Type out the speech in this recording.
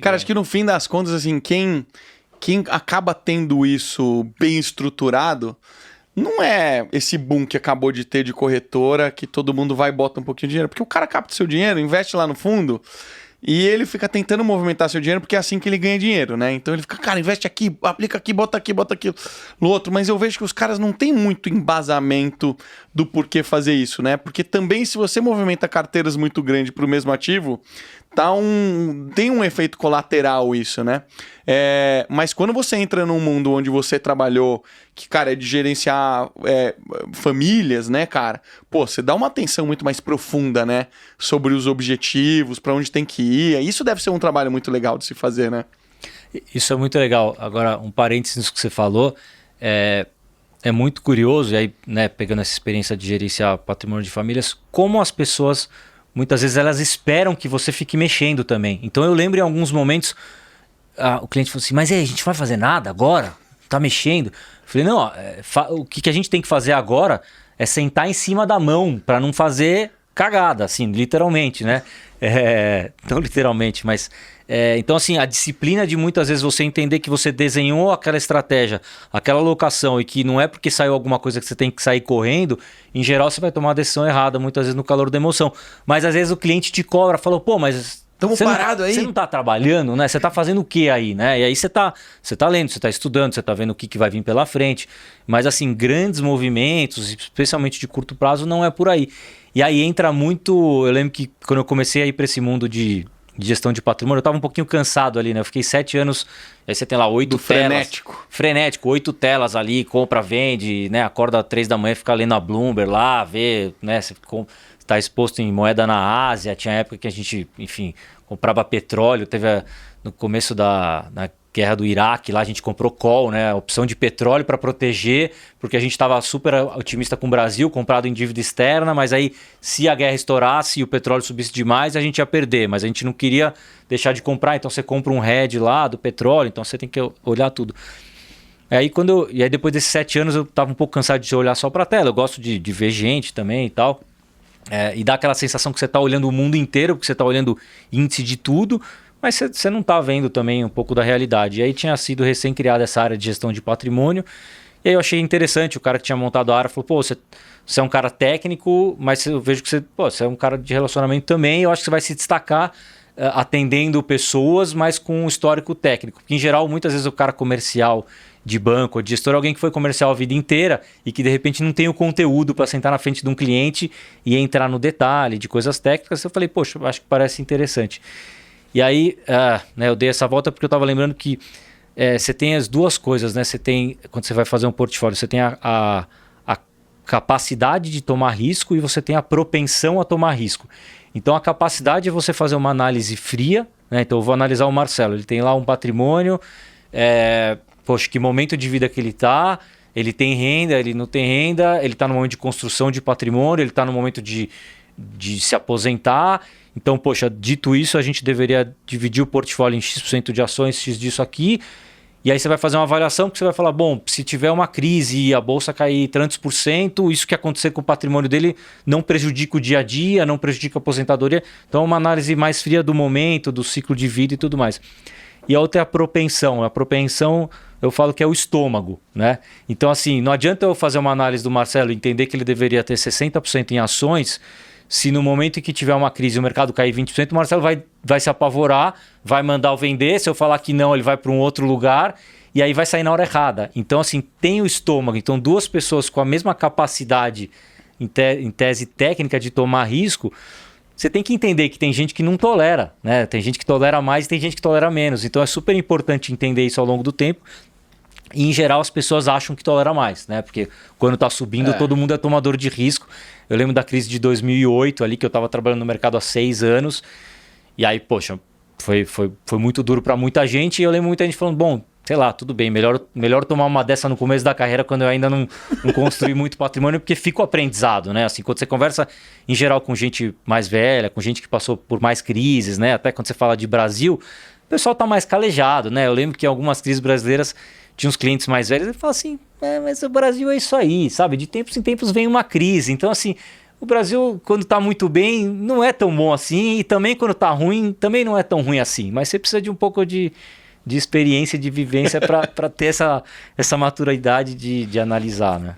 Cara, acho que no fim das contas, assim, quem acaba tendo isso bem estruturado não é esse boom que acabou de ter de corretora, que todo mundo vai e bota um pouquinho de dinheiro. Porque o cara capta seu dinheiro, investe lá no fundo e ele fica tentando movimentar seu dinheiro porque é assim que ele ganha dinheiro, né? Então ele fica, cara, investe aqui, aplica aqui, bota aquilo no outro. Mas eu vejo que os caras não têm muito embasamento do porquê fazer isso, né? Porque também se você movimenta carteiras muito grandes para o mesmo ativo, tem um efeito colateral isso, né? Mas quando você entra num mundo onde você trabalhou, que, cara, é de gerenciar famílias, né, cara? Pô, você dá uma atenção muito mais profunda, né? Sobre os objetivos, para onde tem que ir. Isso deve ser um trabalho muito legal de se fazer, né? Isso é muito legal. Agora, um parênteses nisso que você falou, é muito curioso, e aí, né, pegando essa experiência de gerenciar patrimônio de famílias, como as pessoas, muitas vezes, elas esperam que você fique mexendo também. Então, eu lembro em alguns momentos, o cliente falou assim, mas a gente vai fazer nada agora? Tá mexendo? Eu falei, não, o que a gente tem que fazer agora é sentar em cima da mão para não fazer cagada, assim, literalmente, né? Não literalmente, mas... então, assim, a disciplina de muitas vezes você entender que você desenhou aquela estratégia, aquela alocação, e que não é porque saiu alguma coisa que você tem que sair correndo, em geral você vai tomar a decisão errada, muitas vezes no calor da emoção. Mas às vezes o cliente te cobra, falou, pô, mas... Estamos parados aí. Você não tá trabalhando, né? Você tá fazendo o que aí, né? E aí você tá lendo, você tá estudando, você tá vendo o que vai vir pela frente. Mas assim, grandes movimentos, especialmente de curto prazo, não é por aí. E aí entra muito... Eu lembro que quando eu comecei a ir para esse mundo de gestão de patrimônio, eu tava um pouquinho cansado ali, né? Eu fiquei 7 anos... Aí você tem lá 8 telas. Frenético, 8 telas ali, compra, vende, né? Acorda às 3 da manhã, fica lendo a Bloomberg lá, vê, né? Você está exposto em moeda na Ásia. Tinha época que a gente, enfim, comprava petróleo. Teve no começo da guerra do Iraque, lá a gente comprou call, né? A opção de petróleo para proteger, porque a gente estava super otimista com o Brasil, comprado em dívida externa, mas aí se a guerra estourasse e o petróleo subisse demais, a gente ia perder, mas a gente não queria deixar de comprar, então você compra um hedge lá do petróleo, então você tem que olhar tudo. Aí depois desses 7 anos eu estava um pouco cansado de olhar só para a tela, eu gosto de ver gente também e tal. E dá aquela sensação que você está olhando o mundo inteiro, porque você está olhando índice de tudo, mas você não está vendo também um pouco da realidade. E aí tinha sido recém-criada essa área de gestão de patrimônio, e aí eu achei interessante, o cara que tinha montado a área falou, pô, você é um cara técnico, mas eu vejo que você é um cara de relacionamento também, eu acho que você vai se destacar atendendo pessoas, mas com um histórico técnico. Porque em geral, muitas vezes o cara comercial de banco ou de gestor é alguém que foi comercial a vida inteira e que de repente não tem o conteúdo para sentar na frente de um cliente e entrar no detalhe de coisas técnicas. Eu falei, poxa, acho que parece interessante. E aí, né, eu dei essa volta porque eu estava lembrando que você tem as duas coisas, né? Você tem, quando você vai fazer um portfólio, você tem a capacidade de tomar risco e você tem a propensão a tomar risco. Então, a capacidade é você fazer uma análise fria, né? Então, eu vou analisar o Marcelo, ele tem lá um patrimônio, poxa, que momento de vida que ele está, ele tem renda, ele não tem renda, ele está no momento de construção de patrimônio, ele está no momento de se aposentar. Então, poxa, dito isso, a gente deveria dividir o portfólio em X% de ações, X disso aqui. E aí você vai fazer uma avaliação que você vai falar, bom, se tiver uma crise e a bolsa cair tantos por cento, isso que acontecer com o patrimônio dele não prejudica o dia a dia, não prejudica a aposentadoria. Então, é uma análise mais fria do momento, do ciclo de vida e tudo mais. E a outra é a propensão. A propensão, eu falo que é o estômago, né? Então, assim, não adianta eu fazer uma análise do Marcelo e entender que ele deveria ter 60% em ações, se no momento em que tiver uma crise e o mercado cair 20%, o Marcelo vai se apavorar, vai mandar eu vender. Se eu falar que não, ele vai para um outro lugar e aí vai sair na hora errada. Então, assim, tem o estômago. Então, duas pessoas com a mesma capacidade, em tese técnica, de tomar risco, você tem que entender que tem gente que não tolera, né? Tem gente que tolera mais e tem gente que tolera menos. Então, é super importante entender isso ao longo do tempo. E, em geral, as pessoas acham que tolera mais, né? Porque quando está subindo, todo mundo é tomador de risco. Eu lembro da crise de 2008, ali, que eu estava trabalhando no mercado há 6 anos. E aí, poxa, foi muito duro para muita gente. E eu lembro muita gente falando, bom, sei lá, tudo bem, melhor tomar uma dessa no começo da carreira, quando eu ainda não construí muito patrimônio, porque fica o aprendizado, né? Assim, quando você conversa, em geral, com gente mais velha, com gente que passou por mais crises, né? Até quando você fala de Brasil, o pessoal está mais calejado, né? Eu lembro que em algumas crises brasileiras tinha uns clientes mais velhos e falavam assim, mas o Brasil é isso aí, sabe? De tempos em tempos vem uma crise. Então, assim, o Brasil, quando tá muito bem, não é tão bom assim, e também quando tá ruim, também não é tão ruim assim. Mas você precisa de um pouco de experiência, de vivência para ter essa maturidade de analisar, né?